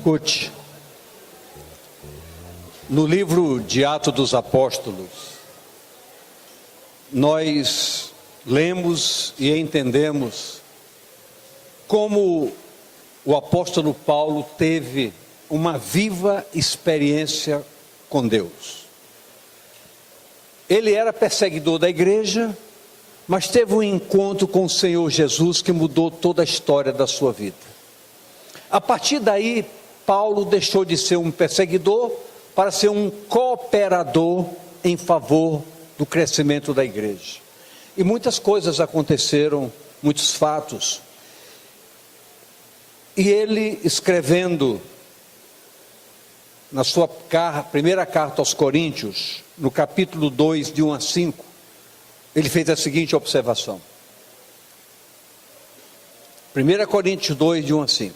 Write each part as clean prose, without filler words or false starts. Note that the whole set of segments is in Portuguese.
Escute, no livro de Atos dos Apóstolos, nós lemos e entendemos como o apóstolo Paulo teve uma viva experiência com Deus. Ele era perseguidor da igreja, mas teve um encontro com o Senhor Jesus que mudou toda a história da sua vida. A partir daí, Paulo deixou de ser um perseguidor para ser um cooperador em favor do crescimento da igreja. E muitas coisas aconteceram, muitos fatos. E ele, escrevendo na sua primeira carta aos Coríntios, no capítulo 2, de 1 a 5, ele fez a seguinte observação. 1 Coríntios 2, de 1 a 5.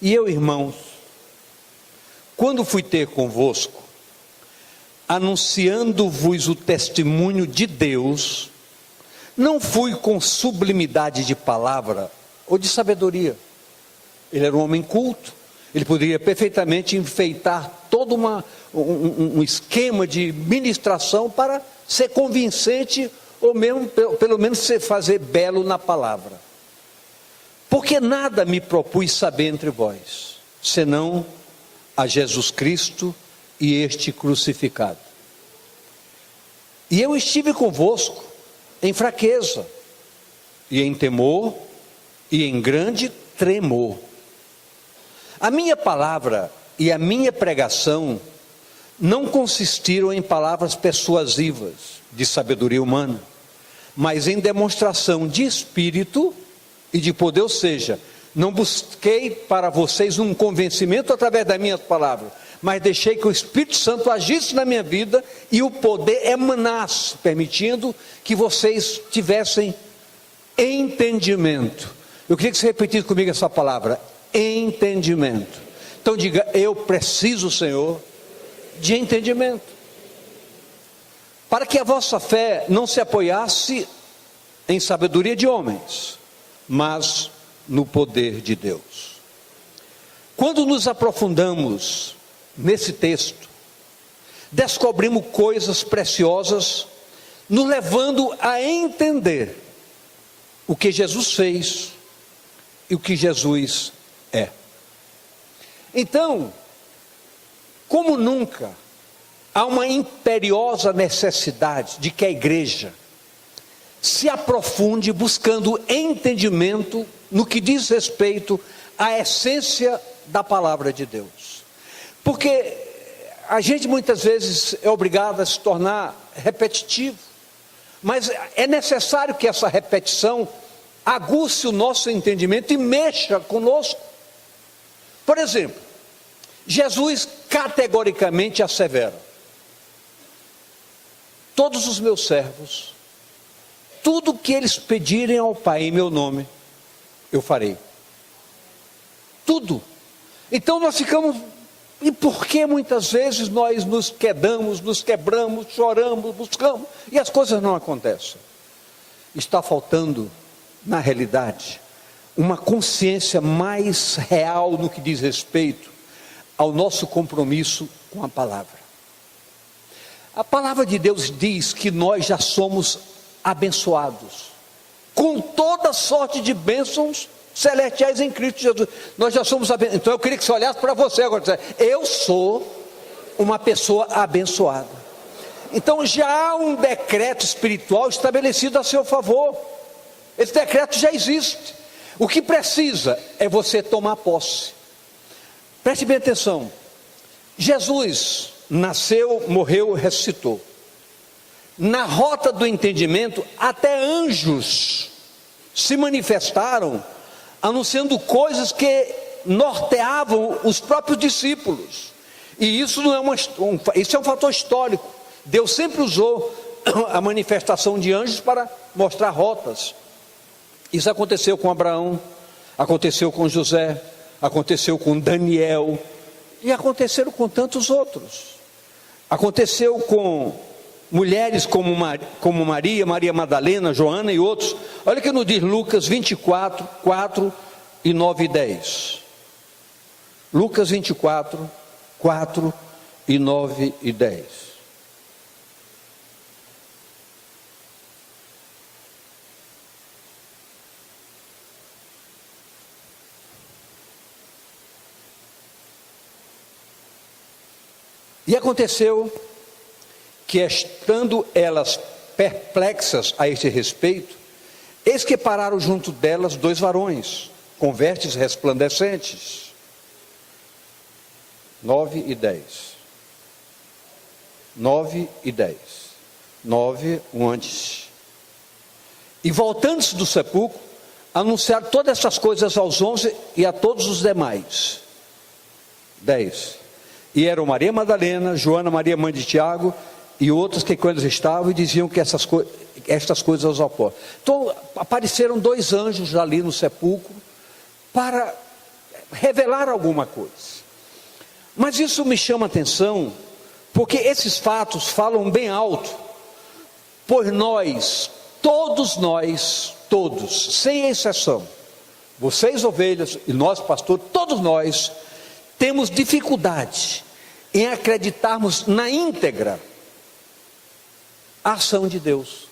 E eu, irmãos, quando fui ter convosco, anunciando-vos o testemunho de Deus, não fui com sublimidade de palavra ou de sabedoria. Ele era um homem culto, ele poderia perfeitamente enfeitar todo um esquema de ministração para ser convincente, ou mesmo, pelo menos fazer belo na palavra. Porque nada me propus saber entre vós, senão a Jesus Cristo e este crucificado. E eu estive convosco em fraqueza, e em temor, e em grande tremor. A minha palavra e a minha pregação não consistiram em palavras persuasivas de sabedoria humana, mas em demonstração de espírito e de poder. Ou seja, não busquei para vocês um convencimento através da minha palavra, mas deixei que o Espírito Santo agisse na minha vida e o poder emanasse, permitindo que vocês tivessem entendimento. Eu queria que você repetisse comigo essa palavra: entendimento. Então diga: eu preciso, Senhor, de entendimento, para que a vossa fé não se apoiasse em sabedoria de homens, mas no poder de Deus. Quando nos aprofundamos nesse texto, descobrimos coisas preciosas, nos levando a entender o que Jesus fez e o que Jesus é. Então, como nunca, há uma imperiosa necessidade de que a igreja se aprofunde buscando entendimento no que diz respeito à essência da palavra de Deus. Porque a gente muitas vezes é obrigado a se tornar repetitivo, mas é necessário que essa repetição aguce o nosso entendimento e mexa conosco. Por exemplo, Jesus categoricamente assevera: todos os meus servos, tudo que eles pedirem ao Pai em meu nome, eu farei. Tudo. Então nós ficamos... E por que muitas vezes nós nos quedamos, nos quebramos, choramos, buscamos, e as coisas não acontecem? Está faltando, na realidade, uma consciência mais real no que diz respeito ao nosso compromisso com a palavra. A palavra de Deus diz que nós já somos abençoados com toda sorte de bênçãos celestiais em Cristo Jesus. Nós já somos abençoados. Então eu queria que você olhasse para você agora: eu sou uma pessoa abençoada. Então já há um decreto espiritual estabelecido a seu favor. Esse decreto já existe. O que precisa é você tomar posse. Preste bem atenção. Jesus nasceu, morreu, ressuscitou. Na rota do entendimento, até anjos se manifestaram, anunciando coisas que norteavam os próprios discípulos. E isso não é isso é um fator histórico. Deus sempre usou a manifestação de anjos para mostrar rotas. Isso aconteceu com Abraão, aconteceu com José, aconteceu com Daniel, e aconteceram com tantos outros. Aconteceu com mulheres como Maria, Maria Madalena, Joana e outros. Olha o que nos diz Lucas 24, 4 e 9 e 10. Lucas 24, 4 e 9 e 10. E aconteceu que, estando elas perplexas a este respeito, eis que pararam junto delas 2 varões, com vestes resplandecentes. 9 e 10. 9 e 10. 9, um antes. E voltando-se do sepulcro, anunciaram todas essas coisas aos 11 e a todos os demais. 10. E eram Maria Madalena, Joana, Maria mãe de Tiago, e outros que com eles estavam e diziam que estas coisas ocorrem. Então apareceram 2 anjos ali no sepulcro para revelar alguma coisa. Mas isso me chama a atenção, porque esses fatos falam bem alto, pois nós, todos, sem exceção, vocês ovelhas e nós pastores, todos nós temos dificuldade em acreditarmos na íntegra a ação de Deus.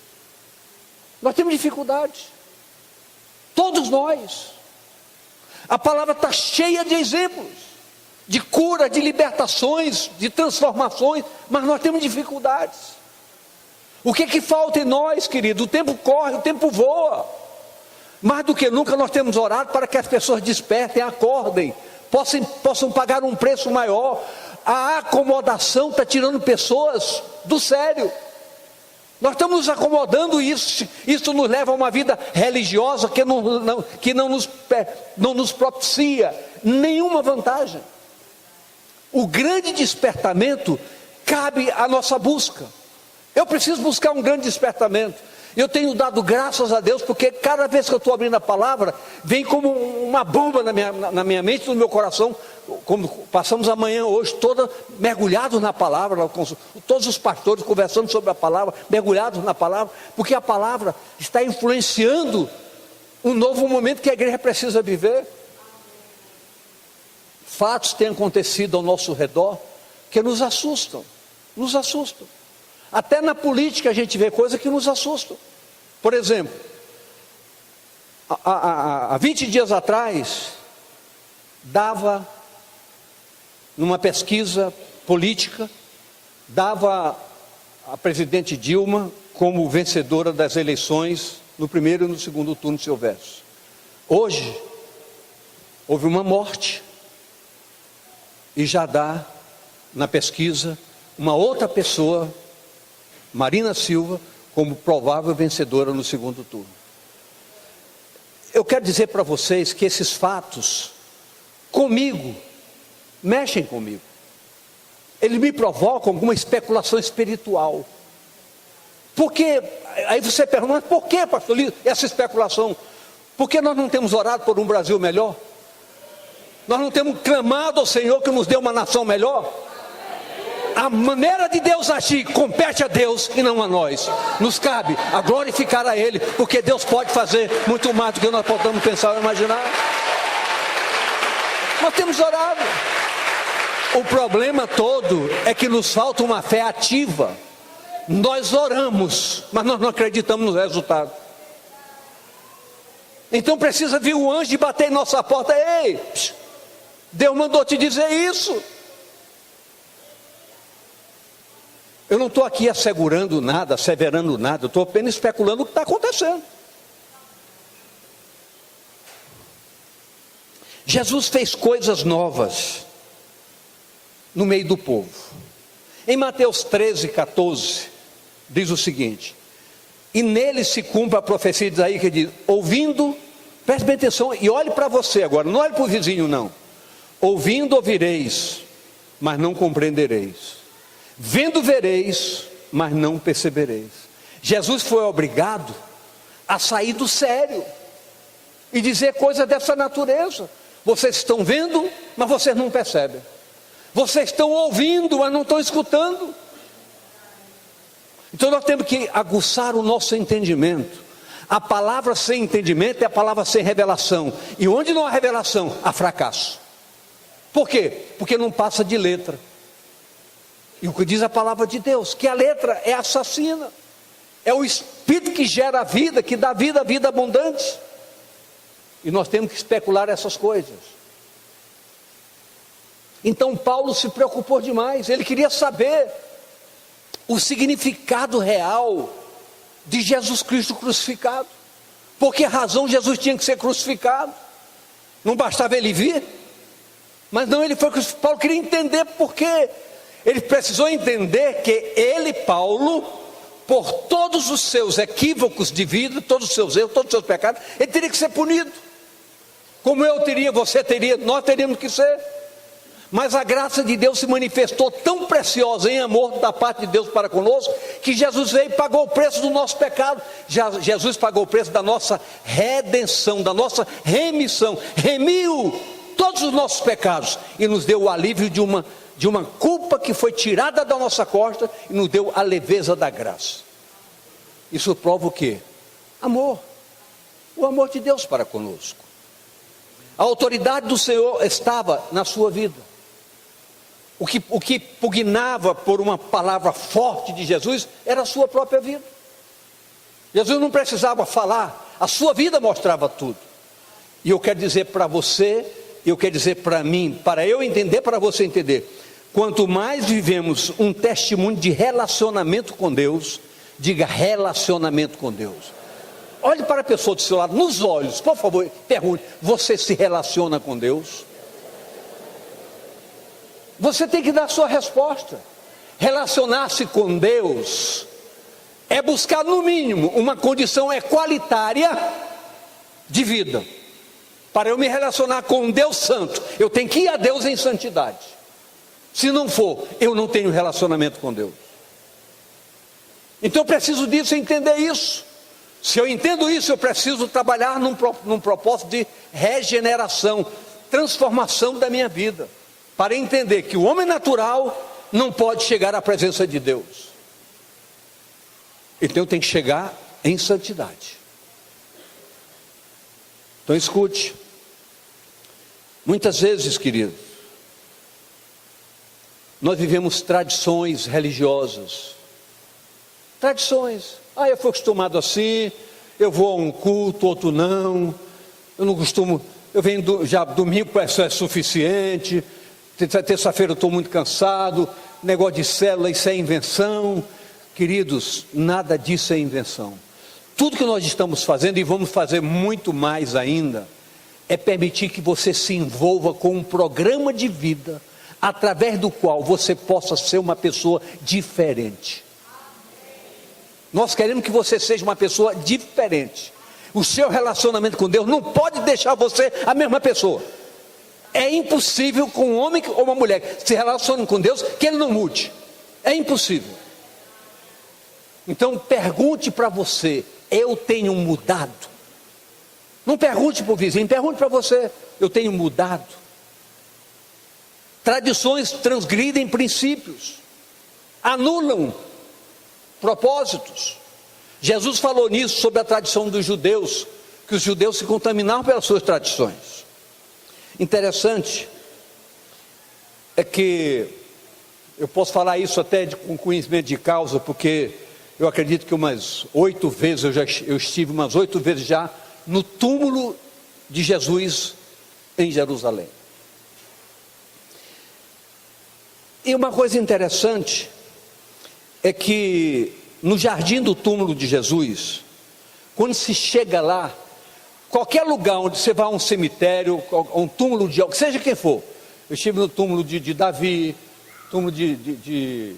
Nós temos dificuldade, todos nós. A palavra está cheia de exemplos, de cura, de libertações, de transformações, mas nós temos dificuldades. O que falta em nós, querido? O tempo corre, o tempo voa. Mais do que nunca nós temos orado para que as pessoas despertem, acordem, possam pagar um preço maior. A acomodação está tirando pessoas do sério. Nós estamos nos acomodando, isso nos leva a uma vida religiosa que não nos propicia nenhuma vantagem. O grande despertamento cabe à nossa busca. Eu preciso buscar um grande despertamento. Eu tenho dado graças a Deus, porque cada vez que eu estou abrindo a palavra, vem como uma bomba na minha mente, no meu coração, como passamos a manhã hoje toda mergulhados na palavra, com todos os pastores conversando sobre a palavra, mergulhados na palavra, porque a palavra está influenciando um novo momento que a igreja precisa viver. Fatos têm acontecido ao nosso redor que nos assustam. Até na política a gente vê coisas que nos assustam. Por exemplo, há 20 dias atrás, dava, numa pesquisa política, dava a presidente Dilma como vencedora das eleições no primeiro e no segundo turno, se houvesse. Hoje, houve uma morte, e já dá, na pesquisa, uma outra pessoa, Marina Silva, como provável vencedora no segundo turno. Eu quero dizer para vocês que esses fatos, mexem comigo. Eles me provocam alguma especulação espiritual. Porque, aí você pergunta, por que, pastor Lídio, essa especulação? Porque nós não temos orado por um Brasil melhor? Nós não temos clamado ao Senhor que nos dê uma nação melhor? A maneira de Deus agir compete a Deus e não a nós. Nos cabe a glorificar a Ele, porque Deus pode fazer muito mais do que nós podemos pensar ou imaginar. Nós temos orado. O problema todo é que nos falta uma fé ativa. Nós oramos, mas nós não acreditamos no resultado. Então precisa vir um anjo e bater em nossa porta. Ei, Deus mandou te dizer isso. Eu não estou aqui assegurando nada, asseverando nada, eu estou apenas especulando o que está acontecendo. Jesus fez coisas novas no meio do povo. Em Mateus 13, 14, diz o seguinte: e nele se cumpre a profecia de Isaías que diz, ouvindo, preste bem atenção e olhe para você agora, não olhe para o vizinho não. Ouvindo ouvireis, mas não compreendereis. Vendo vereis, mas não percebereis. Jesus foi obrigado a sair do sério e dizer coisas dessa natureza. Vocês estão vendo, mas vocês não percebem. Vocês estão ouvindo, mas não estão escutando. Então nós temos que aguçar o nosso entendimento. A palavra sem entendimento é a palavra sem revelação. E onde não há revelação, há fracasso. Por quê? Porque não passa de letra. E o que diz a palavra de Deus? Que a letra é assassina. É o Espírito que gera a vida, que dá vida, a vida abundante. E nós temos que especular essas coisas. Então Paulo se preocupou demais. Ele queria saber o significado real de Jesus Cristo crucificado. Por que razão Jesus tinha que ser crucificado? Não bastava ele vir? Mas não, ele foi crucificado. Paulo queria entender por quê. Ele precisou entender que ele, Paulo, por todos os seus equívocos de vida, todos os seus erros, todos os seus pecados, ele teria que ser punido. Como eu teria, você teria, nós teríamos que ser. Mas a graça de Deus se manifestou tão preciosa em amor da parte de Deus para conosco, que Jesus veio e pagou o preço do nosso pecado. Jesus pagou o preço da nossa redenção, da nossa remissão, remiu todos os nossos pecados e nos deu o alívio de uma culpa que foi tirada da nossa costa e nos deu a leveza da graça. Isso prova o quê? Amor, o amor de Deus para conosco. A autoridade do Senhor estava na sua vida. O que pugnava por uma palavra forte de Jesus era a sua própria vida. Jesus não precisava falar, a sua vida mostrava tudo. E eu quero dizer para você, eu quero dizer para mim, para eu entender, para você entender, quanto mais vivemos um testemunho de relacionamento com Deus, diga relacionamento com Deus. Olhe para a pessoa do seu lado, nos olhos, por favor, pergunte: você se relaciona com Deus? Você tem que dar a sua resposta. Relacionar-se com Deus é buscar no mínimo uma condição equalitária de vida. Para eu me relacionar com um Deus santo, eu tenho que ir a Deus em santidade. Se não for, eu não tenho relacionamento com Deus. Então eu preciso disso, entender isso. Se eu entendo isso, eu preciso trabalhar num propósito de regeneração, transformação da minha vida, para entender que o homem natural não pode chegar à presença de Deus. Então eu tenho que chegar em santidade. Então escute. Muitas vezes, querido, nós vivemos tradições religiosas. Tradições. Eu fui acostumado assim, eu vou a um culto, outro não. Eu não costumo, eu venho já domingo, isso é suficiente. Terça-feira eu estou muito cansado. Negócio de célula, isso é invenção. Queridos, nada disso é invenção. Tudo que nós estamos fazendo, e vamos fazer muito mais ainda, é permitir que você se envolva com um programa de vida, através do qual você possa ser uma pessoa diferente. Nós queremos que você seja uma pessoa diferente. O seu relacionamento com Deus não pode deixar você a mesma pessoa. É impossível com um homem ou uma mulher que se relacione com Deus, que ele não mude. É impossível. Então pergunte para você: eu tenho mudado? Não pergunte para o vizinho, pergunte para você: eu tenho mudado? Tradições transgridem princípios, anulam propósitos. Jesus falou nisso sobre a tradição dos judeus, que os judeus se contaminavam pelas suas tradições. Interessante é que eu posso falar isso até com conhecimento de causa, porque eu acredito que umas 8 vezes eu estive umas 8 vezes já no túmulo de Jesus em Jerusalém. E uma coisa interessante é que no jardim do túmulo de Jesus, quando se chega lá, qualquer lugar onde você vai a um cemitério, a um túmulo de alguém, seja quem for, eu estive no túmulo de Davi, túmulo de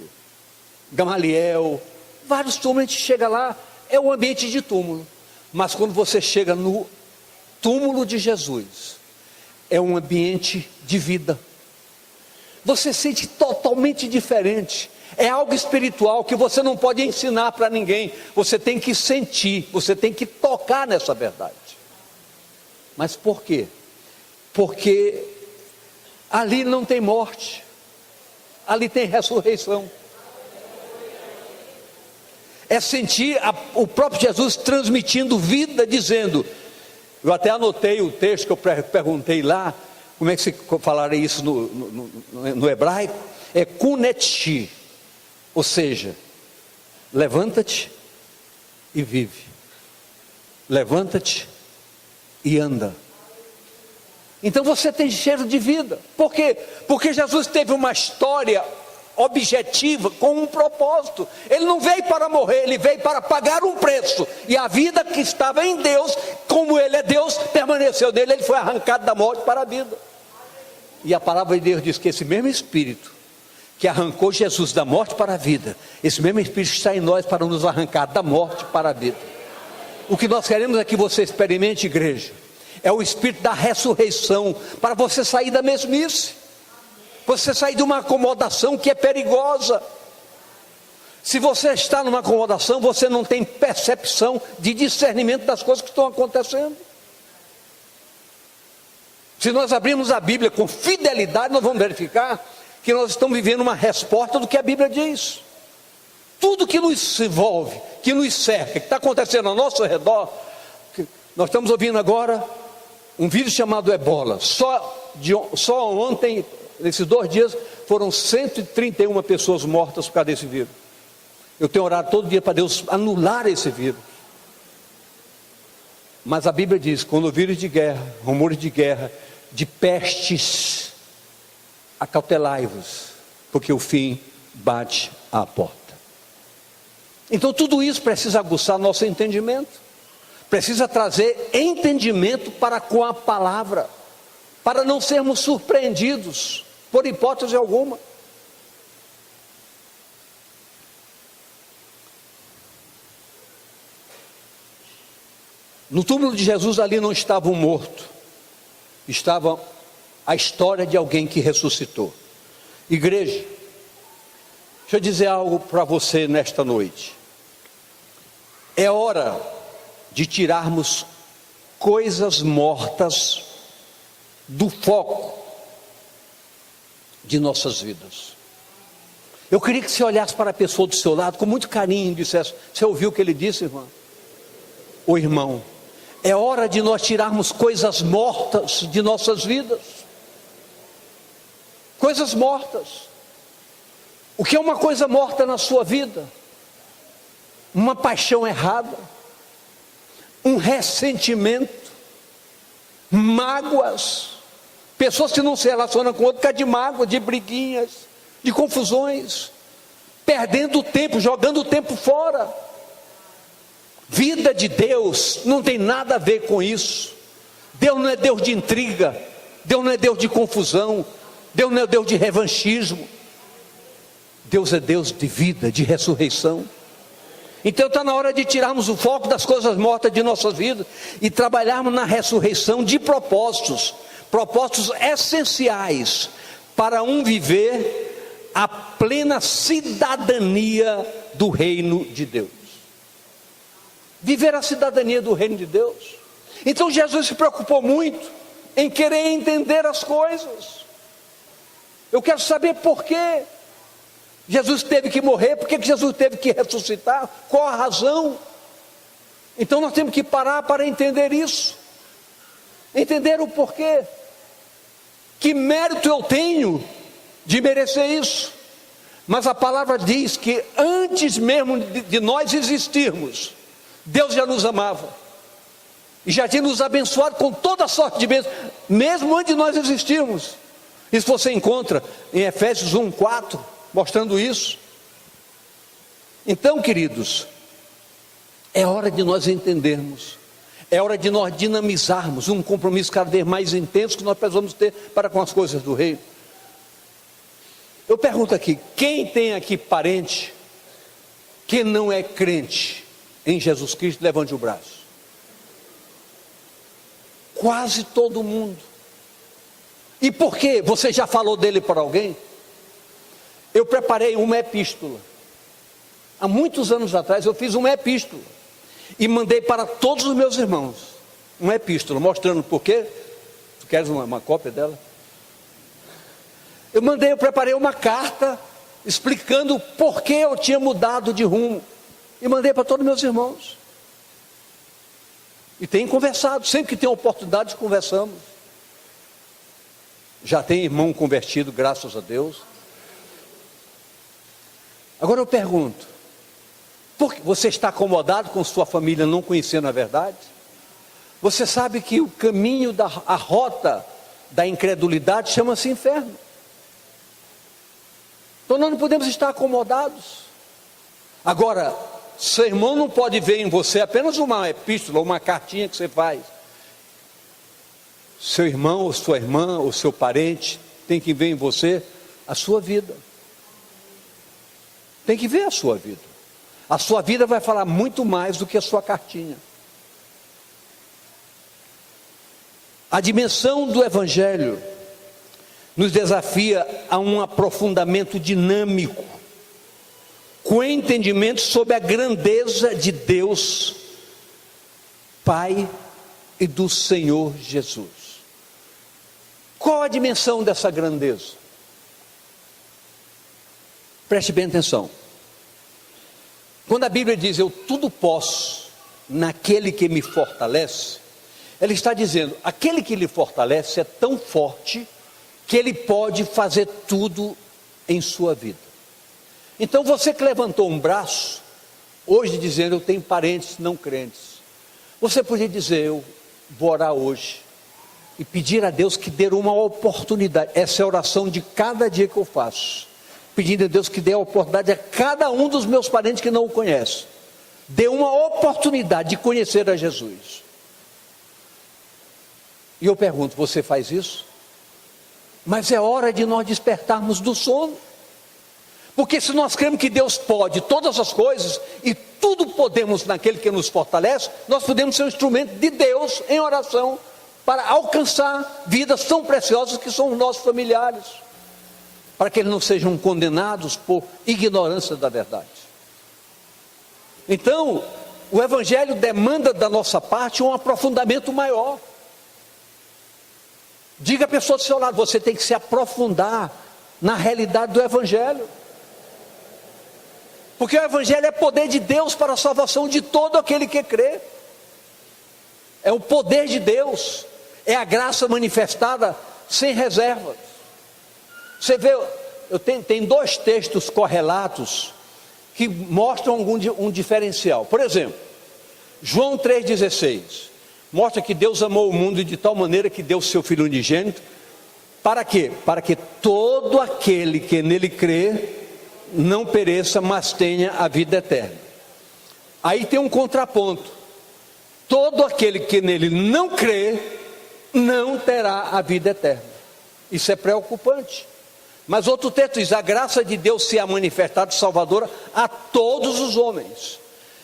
Gamaliel, vários túmulos, a gente chega lá, é um ambiente de túmulo. Mas quando você chega no túmulo de Jesus, é um ambiente de vida. Você se sente totalmente diferente. É algo espiritual que você não pode ensinar para ninguém. Você tem que sentir, você tem que tocar nessa verdade. Mas por quê? Porque ali não tem morte, ali tem ressurreição. É sentir o próprio Jesus transmitindo vida, dizendo, eu até anotei o texto que eu perguntei lá, como é que se falaria isso no hebraico? É kuneti, ou seja, levanta-te e vive, levanta-te e anda. Então você tem cheiro de vida. Por quê? Porque Jesus teve uma história objetiva, com um propósito. Ele não veio para morrer, ele veio para pagar um preço. E a vida que estava em Deus, como ele é Deus, permaneceu nele. Ele foi arrancado da morte para a vida. E a palavra de Deus diz que esse mesmo Espírito que arrancou Jesus da morte para a vida, esse mesmo Espírito está em nós para nos arrancar da morte para a vida. O que nós queremos é que você experimente, igreja, é o Espírito da ressurreição, para você sair da mesmice, você sair de uma acomodação que é perigosa. Se você está numa acomodação, você não tem percepção de discernimento das coisas que estão acontecendo. Se nós abrirmos a Bíblia com fidelidade, nós vamos verificar que nós estamos vivendo uma resposta do que a Bíblia diz. Tudo que nos envolve, que nos cerca, que está acontecendo ao nosso redor, nós estamos ouvindo agora um vírus chamado Ebola. Só ontem, nesses 2 dias, foram 131 pessoas mortas por causa desse vírus. Eu tenho orado todo dia para Deus anular esse vírus. Mas a Bíblia diz, quando vírus de guerra, rumores de guerra, de pestes, acautelai-vos, porque o fim bate à porta. Então tudo isso precisa aguçar nosso entendimento, precisa trazer entendimento para com a palavra, para não sermos surpreendidos, por hipótese alguma. No túmulo de Jesus ali não estava um morto, estava a história de alguém que ressuscitou. Igreja, deixa eu dizer algo para você nesta noite. É hora de tirarmos coisas mortas do foco de nossas vidas. Eu queria que você olhasse para a pessoa do seu lado com muito carinho e dissesse: você ouviu o que ele disse, irmã? Ô irmão, é hora de nós tirarmos coisas mortas de nossas vidas. Coisas mortas. O que é uma coisa morta na sua vida? Uma paixão errada, um ressentimento, mágoas, pessoas que não se relacionam com outro por causa de mágoas, de briguinhas, de confusões, perdendo o tempo, jogando o tempo fora. Vida de Deus não tem nada a ver com isso. Deus não é Deus de intriga, Deus não é Deus de confusão, Deus não é Deus de revanchismo. Deus é Deus de vida, de ressurreição. Então está na hora de tirarmos o foco das coisas mortas de nossas vidas e trabalharmos na ressurreição de propósitos essenciais para viver a plena cidadania do reino de Deus. Viver a cidadania do reino de Deus. Então Jesus se preocupou muito em querer entender as coisas. Eu quero saber por quê Jesus teve que morrer, por que Jesus teve que ressuscitar, qual a razão. Então nós temos que parar para entender isso, entender o porquê. Que mérito eu tenho de merecer isso? Mas a palavra diz que antes mesmo de nós existirmos, Deus já nos amava e já tinha nos abençoado com toda a sorte de bênçãos, mesmo antes de nós existirmos. Isso você encontra em Efésios 1:4, mostrando isso. Então, queridos, é hora de nós entendermos, é hora de nós dinamizarmos um compromisso cada vez mais intenso que nós precisamos ter para com as coisas do reino. Eu pergunto aqui, quem tem aqui parente que não é crente em Jesus Cristo? Levante o braço. Quase todo mundo. E por quê? Você já falou dele para alguém? Eu preparei uma epístola. Há muitos anos atrás eu fiz uma epístola e mandei para todos os meus irmãos uma epístola, mostrando por quê. Tu queres uma cópia dela? Eu preparei uma carta explicando por que eu tinha mudado de rumo e mandei para todos os meus irmãos. E tenho conversado, sempre que tem oportunidade conversamos. Já tem irmão convertido, graças a Deus. Agora eu pergunto, por que você está acomodado com sua família não conhecendo a verdade? Você sabe que o caminho, a rota da incredulidade chama-se inferno. Então nós não podemos estar acomodados. Agora, seu irmão não pode ver em você apenas uma epístola, uma cartinha que você faz. Seu irmão, ou sua irmã, ou seu parente, tem que ver em você a sua vida. Tem que ver a sua vida. A sua vida vai falar muito mais do que a sua cartinha. A dimensão do Evangelho nos desafia a um aprofundamento dinâmico, com entendimento sobre a grandeza de Deus, Pai e do Senhor Jesus. Qual a dimensão dessa grandeza? Preste bem atenção. Quando a Bíblia diz, eu tudo posso naquele que me fortalece, ela está dizendo, aquele que lhe fortalece é tão forte, que ele pode fazer tudo em sua vida. Então você que levantou um braço, hoje dizendo, eu tenho parentes não crentes, você podia dizer, eu vou orar hoje, e pedir a Deus que dê uma oportunidade. Essa é a oração de cada dia que eu faço, pedindo a Deus que dê a oportunidade a cada um dos meus parentes que não o conhece, dê uma oportunidade de conhecer a Jesus. E eu pergunto, você faz isso? Mas é hora de nós despertarmos do sono, porque se nós cremos que Deus pode todas as coisas, e tudo podemos naquele que nos fortalece, nós podemos ser um instrumento de Deus em oração, para alcançar vidas tão preciosas que são os nossos familiares, para que eles não sejam condenados por ignorância da verdade. Então, o Evangelho demanda da nossa parte um aprofundamento maior. Diga à pessoa do seu lado, você tem que se aprofundar na realidade do Evangelho, porque o Evangelho é poder de Deus para a salvação de todo aquele que crê. É o poder de Deus, é a graça manifestada sem reservas. Você vê, tem dois textos correlatos que mostram um diferencial. Por exemplo, João 3,16 mostra que Deus amou o mundo de tal maneira que deu o seu Filho unigênito. Para quê? Para que todo aquele que nele crê não pereça, mas tenha a vida eterna. Aí tem um contraponto: todo aquele que nele não crê não terá a vida eterna. Isso é preocupante. Mas outro texto diz, a graça de Deus se há manifestado salvadora a todos os homens.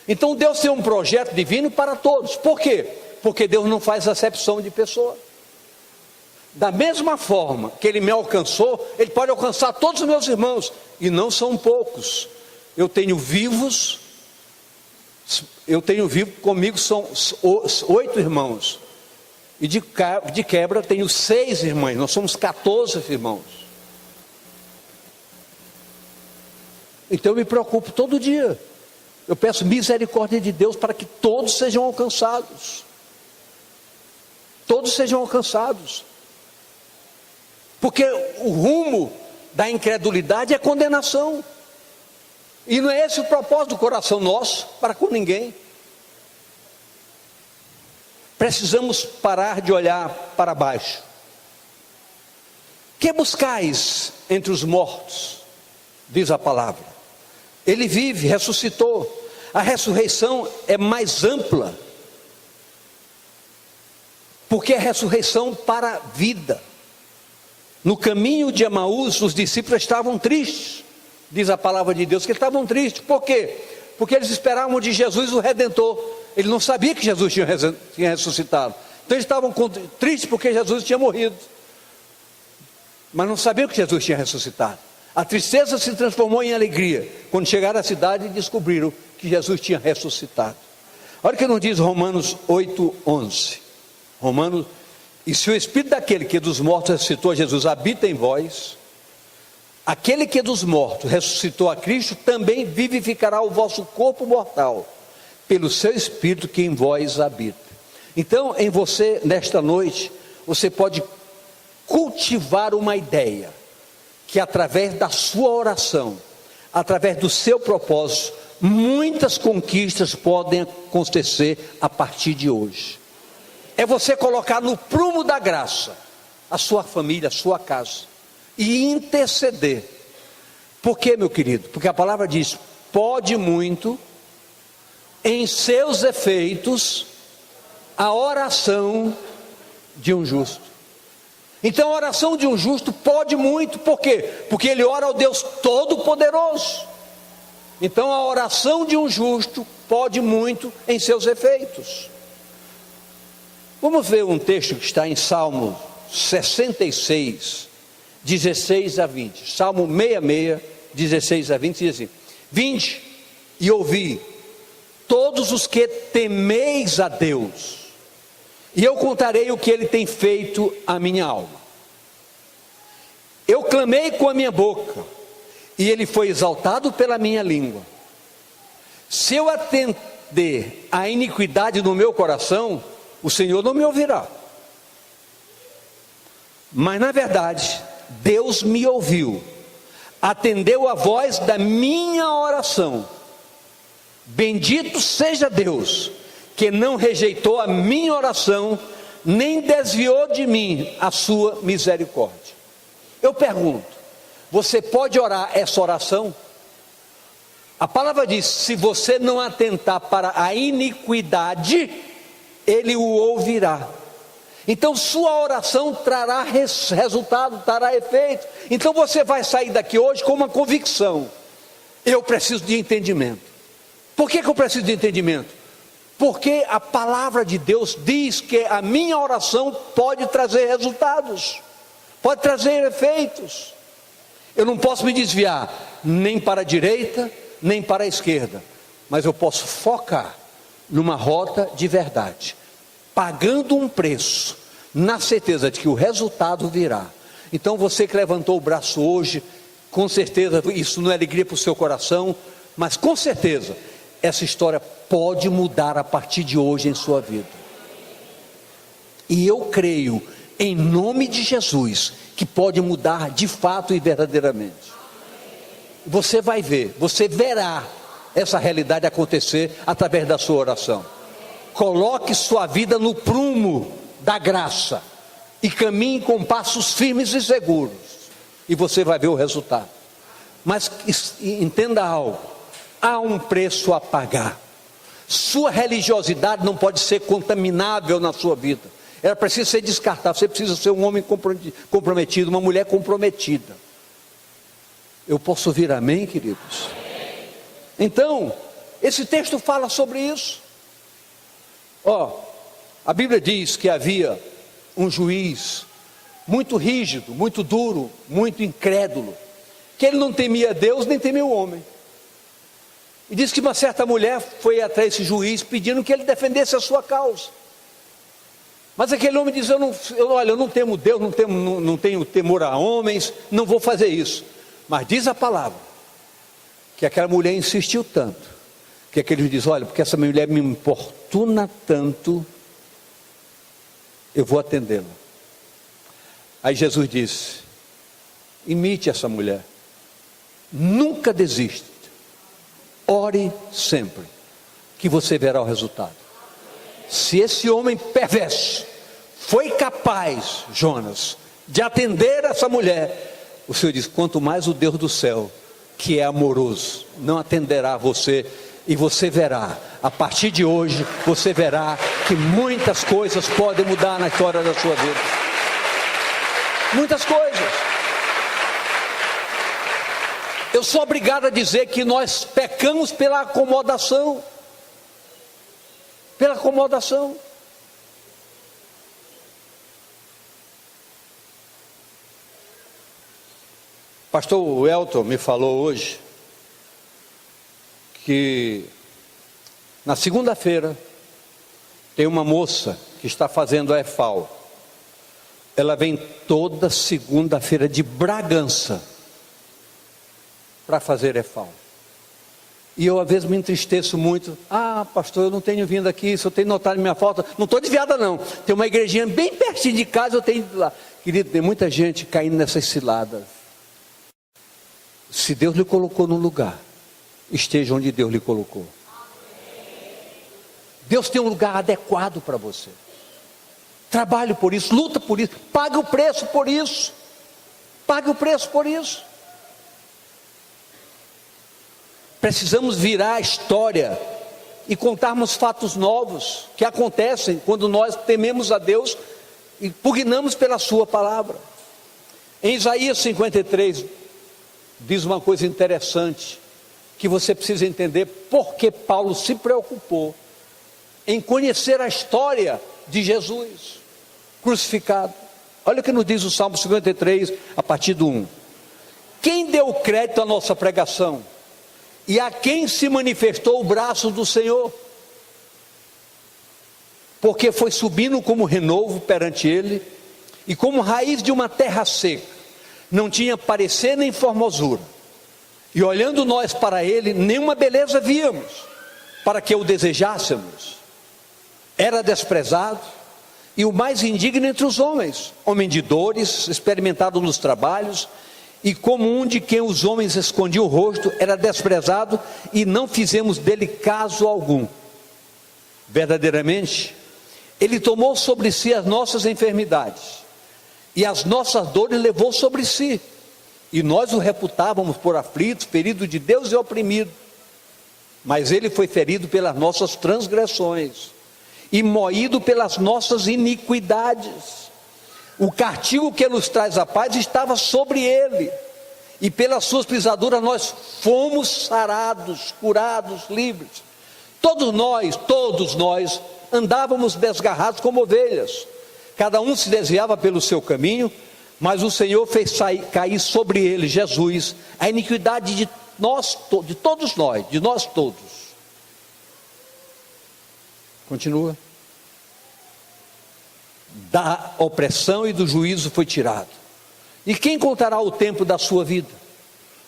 Então Deus tem um projeto divino para todos. Por quê? Porque Deus não faz acepção de pessoa. Da mesma forma que Ele me alcançou, Ele pode alcançar todos os meus irmãos, e não são poucos. Eu tenho vivo comigo, são 8 irmãos, e de quebra tenho 6 irmãs, nós somos 14 irmãos. Então eu me preocupo todo dia, eu peço misericórdia de Deus para que todos sejam alcançados. Todos sejam alcançados. Porque o rumo da incredulidade é condenação. E não é esse o propósito do coração nosso para com ninguém. Precisamos parar de olhar para baixo. Que buscais entre os mortos? Diz a palavra. Ele vive, ressuscitou. A ressurreição é mais ampla, porque é ressurreição para a vida. No caminho de Emaús, os discípulos estavam tristes, diz a palavra de Deus, que eles estavam tristes. Por quê? Porque eles esperavam de Jesus o Redentor. Ele não sabia que Jesus tinha ressuscitado. Então eles estavam tristes porque Jesus tinha morrido, mas não sabiam que Jesus tinha ressuscitado. A tristeza se transformou em alegria quando chegaram à cidade e descobriram que Jesus tinha ressuscitado. Olha o que nos diz Romanos 8:11. E se o Espírito daquele que dos mortos ressuscitou a Jesus habita em vós, aquele que dos mortos ressuscitou a Cristo também vivificará o vosso corpo mortal pelo seu Espírito que em vós habita. Então, em você, nesta noite, você pode cultivar uma ideia, que através da sua oração, através do seu propósito, muitas conquistas podem acontecer a partir de hoje. É você colocar no prumo da graça a sua família, a sua casa, e interceder. Por quê, meu querido? Porque a palavra diz: pode muito, em seus efeitos, a oração de um justo. Então a oração de um justo pode muito. Por quê? Porque ele ora ao Deus Todo-Poderoso. Então a oração de um justo pode muito em seus efeitos. Vamos ver um texto que está em Salmo 66, 16 a 20. Salmo 66, 16 a 20 diz assim: vinde e ouvi, todos os que temeis a Deus, e eu contarei o que Ele tem feito à minha alma. Eu clamei com a minha boca, e Ele foi exaltado pela minha língua. Se eu atender à iniquidade no meu coração, o Senhor não me ouvirá. Mas na verdade, Deus me ouviu, atendeu a voz da minha oração. Bendito seja Deus, que não rejeitou a minha oração, nem desviou de mim a sua misericórdia. Eu pergunto: você pode orar essa oração? A palavra diz: se você não atentar para a iniquidade, Ele o ouvirá. Então sua oração trará resultado, trará efeito. Então você vai sair daqui hoje com uma convicção: eu preciso de entendimento. Por que eu preciso de entendimento? Porque a palavra de Deus diz que a minha oração pode trazer resultados, pode trazer efeitos. Eu não posso me desviar nem para a direita, nem para a esquerda, mas eu posso focar numa rota de verdade, pagando um preço, na certeza de que o resultado virá. Então você que levantou o braço hoje, com certeza isso não é alegria para o seu coração, mas com certeza essa história pode mudar a partir de hoje em sua vida. E eu creio, em nome de Jesus, que pode mudar de fato e verdadeiramente. Você vai ver, você verá essa realidade acontecer através da sua oração. Coloque sua vida no prumo da graça e caminhe com passos firmes e seguros, e você vai ver o resultado. Mas entenda algo: há um preço a pagar. Sua religiosidade não pode ser contaminável na sua vida, ela precisa ser descartável. Você precisa ser um homem comprometido, uma mulher comprometida. Eu posso ouvir amém, queridos? Então, esse texto fala sobre isso. A Bíblia diz que havia um juiz muito rígido, muito duro, muito incrédulo, que ele não temia Deus nem temia o homem. E diz que uma certa mulher foi até esse juiz pedindo que ele defendesse a sua causa. Mas aquele homem diz: eu não temo Deus, não tenho temor a homens, não vou fazer isso. Mas diz a palavra que aquela mulher insistiu tanto, que aquele juiz diz: olha, porque essa mulher me importuna tanto, eu vou atendê-la. Aí Jesus disse: imite essa mulher, nunca desista, ore sempre, que você verá o resultado. Se esse homem perverso foi capaz, Jonas, de atender essa mulher, o Senhor diz: quanto mais o Deus do céu, que é amoroso, não atenderá você. E você verá, a partir de hoje, você verá que muitas coisas podem mudar na história da sua vida. Muitas coisas. Eu sou obrigado a dizer que nós pecamos pela acomodação. Pela acomodação. Pastor Elton me falou hoje que na segunda-feira tem uma moça que está fazendo a EFAU. Ela vem toda segunda-feira de Bragança para fazer EFAU. E eu às vezes me entristeço muito. Pastor, eu não tenho vindo aqui, se eu tenho notado minha falta. Não estou desviada não, tem uma igrejinha bem pertinho de casa, eu tenho ido lá. Querido, tem muita gente caindo nessas ciladas. Se Deus lhe colocou no lugar, esteja onde Deus lhe colocou. Deus tem um lugar adequado para você. Trabalhe por isso, luta por isso, pague o preço por isso. Pague o preço por isso. Precisamos virar a história e contarmos fatos novos que acontecem quando nós tememos a Deus e pugnamos pela sua palavra. Em Isaías 53 diz uma coisa interessante que você precisa entender porque Paulo se preocupou em conhecer a história de Jesus crucificado. Olha o que nos diz o Salmo 53 a partir do 1. Quem deu crédito à nossa pregação? E a quem se manifestou o braço do Senhor? Porque foi subindo como renovo perante ele, e como raiz de uma terra seca, não tinha parecer nem formosura, e olhando nós para ele, nenhuma beleza víamos, para que o desejássemos. Era desprezado, e o mais indigno entre os homens, homem de dores, experimentado nos trabalhos, e como um de quem os homens escondiam o rosto, era desprezado, e não fizemos dele caso algum. Verdadeiramente, ele tomou sobre si as nossas enfermidades, e as nossas dores levou sobre si, e nós o reputávamos por aflito, ferido de Deus e oprimido. Mas ele foi ferido pelas nossas transgressões, e moído pelas nossas iniquidades. O castigo que nos traz a paz estava sobre ele, e pelas suas pisaduras nós fomos sarados, curados, livres. Todos nós andávamos desgarrados como ovelhas, cada um se desviava pelo seu caminho, mas o Senhor fez cair sobre ele, Jesus, a iniquidade de todos nós, de nós todos. Continua. Da opressão e do juízo foi tirado. E quem contará o tempo da sua vida?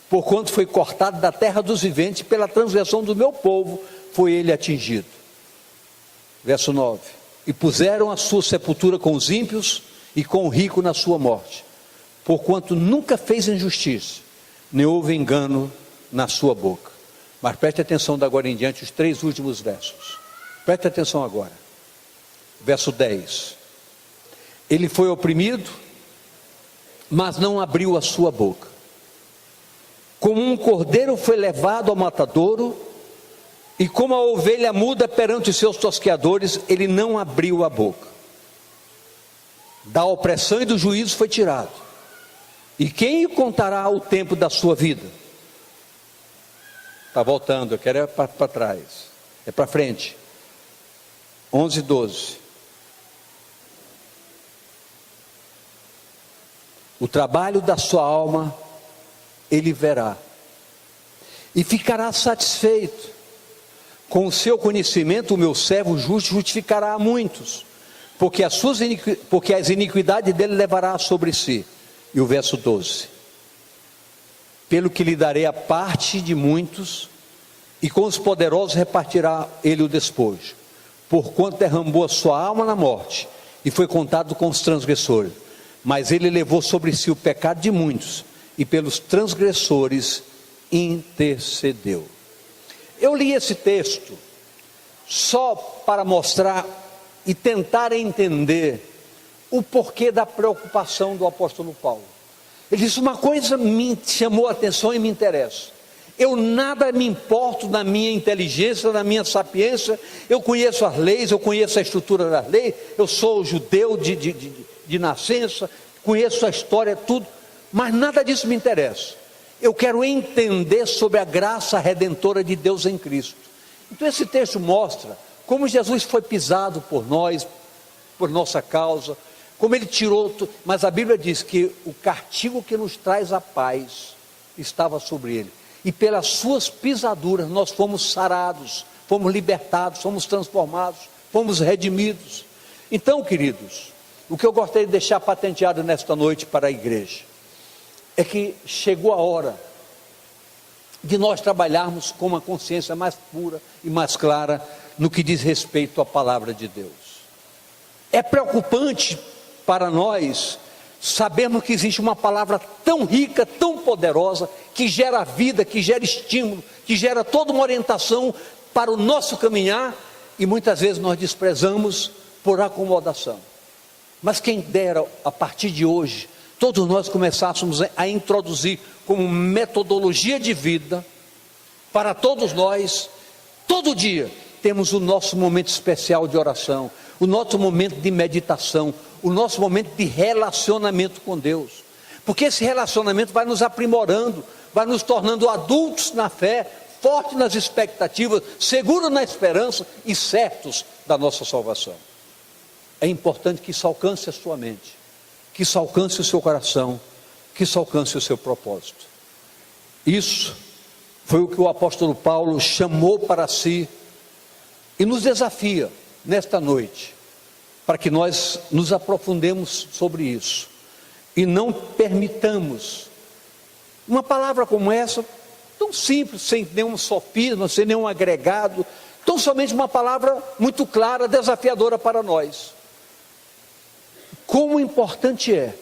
Porquanto foi cortado da terra dos viventes, pela transgressão do meu povo foi ele atingido. Verso 9. E puseram a sua sepultura com os ímpios e com o rico na sua morte, porquanto nunca fez injustiça, nem houve engano na sua boca. Mas preste atenção de agora em diante, os 3 últimos versos. Preste atenção agora. Verso 10. Ele foi oprimido, mas não abriu a sua boca. Como um cordeiro foi levado ao matadouro, e como a ovelha muda perante os seus tosqueadores, ele não abriu a boca. Da opressão e do juízo foi tirado. E quem lhe contará o tempo da sua vida? Está voltando, eu quero para trás, é para frente. 11, 12. O trabalho da sua alma ele verá, e ficará satisfeito. Com o seu conhecimento o meu servo justo justificará a muitos, porque as iniquidades dele levará sobre si. E o verso 12. Pelo que lhe darei a parte de muitos, e com os poderosos repartirá ele o despojo, porquanto derramou a sua alma na morte, e foi contado com os transgressores. Mas ele levou sobre si o pecado de muitos, e pelos transgressores intercedeu. Eu li esse texto só para mostrar e tentar entender o porquê da preocupação do apóstolo Paulo. Ele disse: uma coisa me chamou a atenção e me interessa. Eu nada me importo na minha inteligência, na minha sapiência. Eu conheço as leis, eu conheço a estrutura das leis. Eu sou judeu de nascença, conheço a história, tudo. Mas nada disso me interessa. Eu quero entender sobre a graça redentora de Deus em Cristo. Então esse texto mostra como Jesus foi pisado por nós, por nossa causa, como ele tirou, mas a Bíblia diz que o castigo que nos traz a paz estava sobre ele, e pelas suas pisaduras nós fomos sarados, fomos libertados, fomos transformados, fomos redimidos. Então, queridos, o que eu gostaria de deixar patenteado nesta noite para a igreja é que chegou a hora de nós trabalharmos com uma consciência mais pura e mais clara no que diz respeito à palavra de Deus. É preocupante para nós Sabemos que existe uma palavra tão rica, tão poderosa, que gera vida, que gera estímulo, que gera toda uma orientação para o nosso caminhar, e muitas vezes nós desprezamos por acomodação. Mas quem dera, a partir de hoje, todos nós começássemos a introduzir como metodologia de vida, para todos nós, todo dia, temos o nosso momento especial de oração, o nosso momento de meditação, o nosso momento de relacionamento com Deus, porque esse relacionamento vai nos aprimorando, vai nos tornando adultos na fé, fortes nas expectativas, seguros na esperança e certos da nossa salvação. É importante que isso alcance a sua mente, que isso alcance o seu coração, que isso alcance o seu propósito. Isso foi o que o apóstolo Paulo chamou para si e nos desafia nesta noite, para que nós nos aprofundemos sobre isso e não permitamos uma palavra como essa, tão simples, sem nenhum sofisma, sem nenhum agregado, tão somente uma palavra muito clara, desafiadora para nós. Como importante é,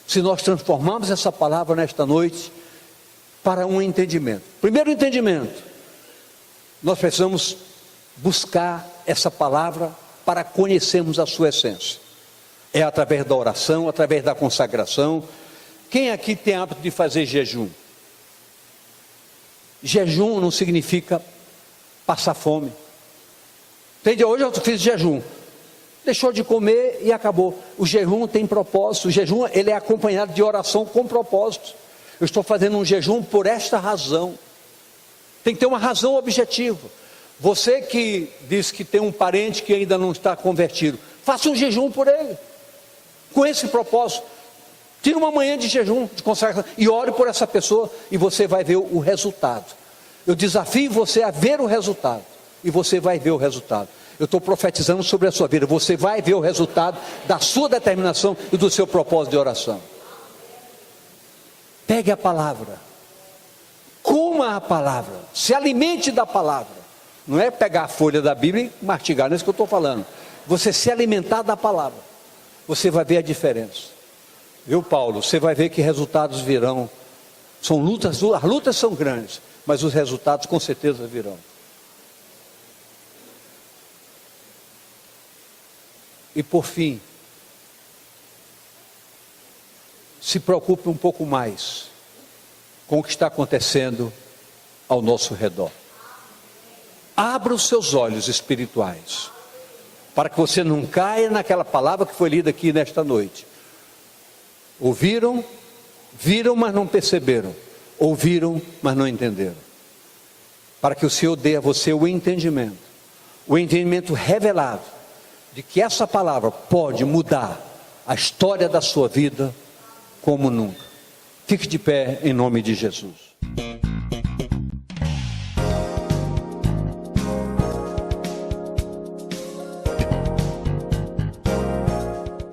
se nós transformarmos essa palavra nesta noite, para um entendimento. Primeiro entendimento, nós precisamos buscar essa palavra para conhecermos a sua essência. É através da oração, através da consagração. Quem aqui tem hábito de fazer jejum? Jejum não significa passar fome. Entende? Hoje eu fiz jejum. Deixou de comer e acabou. O jejum tem propósito. O jejum, ele é acompanhado de oração com propósito. Eu estou fazendo um jejum por esta razão. Tem que ter uma razão objetiva. Você que diz que tem um parente que ainda não está convertido, faça um jejum por ele, com esse propósito. Tire uma manhã de jejum, de consagração, e ore por essa pessoa, e você vai ver o resultado. Eu desafio você a ver o resultado, e você vai ver o resultado. Eu estou profetizando sobre a sua vida, você vai ver o resultado da sua determinação e do seu propósito de oração. Pegue a palavra, coma a palavra, se alimente da palavra. Não é pegar a folha da Bíblia e mastigar, não é isso que eu estou falando. Você se alimentar da palavra, você vai ver a diferença. Viu, Paulo? Você vai ver que resultados virão. São lutas, as lutas são grandes, mas os resultados com certeza virão. E por fim, se preocupe um pouco mais com o que está acontecendo ao nosso redor. Abra os seus olhos espirituais, para que você não caia naquela palavra que foi lida aqui nesta noite. Ouviram, viram, mas não perceberam. Ouviram, mas não entenderam. Para que o Senhor dê a você o entendimento revelado, de que essa palavra pode mudar a história da sua vida como nunca. Fique de pé em nome de Jesus.